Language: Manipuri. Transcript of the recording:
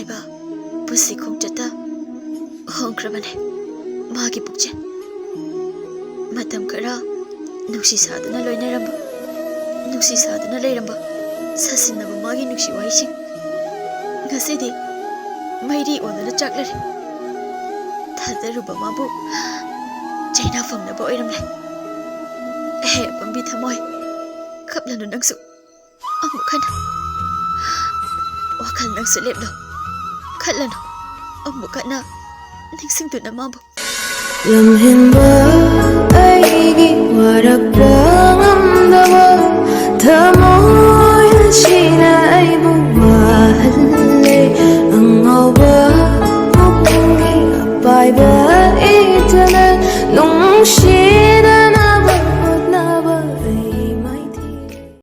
ꯑꯣꯏꯕ ꯄꯨꯟꯁꯤ ꯈꯣꯡꯆꯠꯇ ꯍꯣꯡꯈ꯭ꯔꯕꯅꯦ ꯃꯥꯒꯤ ꯄꯨꯛꯆꯦꯜ ꯃꯇꯝ ꯈꯔ ꯅꯨꯡꯁꯤ ꯁꯥꯗꯨꯅ ꯂꯣꯏꯅꯔꯝꯕ ꯅꯨꯡꯁꯤ ꯁꯥꯗꯨꯅ ꯂꯩꯔꯝꯕ ꯁꯥꯁꯤꯟꯅꯕ ꯃꯥꯒꯤ ꯅꯨꯡꯁꯤ ꯋꯥꯍꯩꯁꯤꯡ ꯉꯁꯤꯗꯤ ꯃꯩꯔꯤ ꯑꯣꯟꯗꯨꯅ ꯆꯥꯛꯂꯔꯦ ꯊꯥꯖꯔꯨꯕ ꯃꯥꯕꯨ ꯆꯩꯅꯥ ꯐꯪꯅꯕ ꯑꯣꯏꯔꯝꯂꯦ ꯍꯦ ꯑꯄꯪꯕꯤ ꯊꯃꯣꯏ ꯈꯞꯂꯅꯨ ꯅꯪꯁꯨ ꯑꯃꯨꯛ ꯍꯟꯅ ꯋꯥꯈꯜ ꯅꯪꯁꯨ ꯂꯦꯞꯂꯣ ꯈꯠꯂꯅꯨ ꯑꯃꯨꯛ ꯍꯟꯅ ꯅꯤꯡꯁꯤꯡꯗꯨꯅ ꯃꯥꯕꯨ ꯂꯝꯍꯦꯟꯕ ꯑꯩꯒꯤ ꯋꯥꯔꯛꯄ ꯉꯝꯗꯕ ꯊꯃꯣꯏ ꯑꯁꯤꯅ ꯑꯩꯕꯨ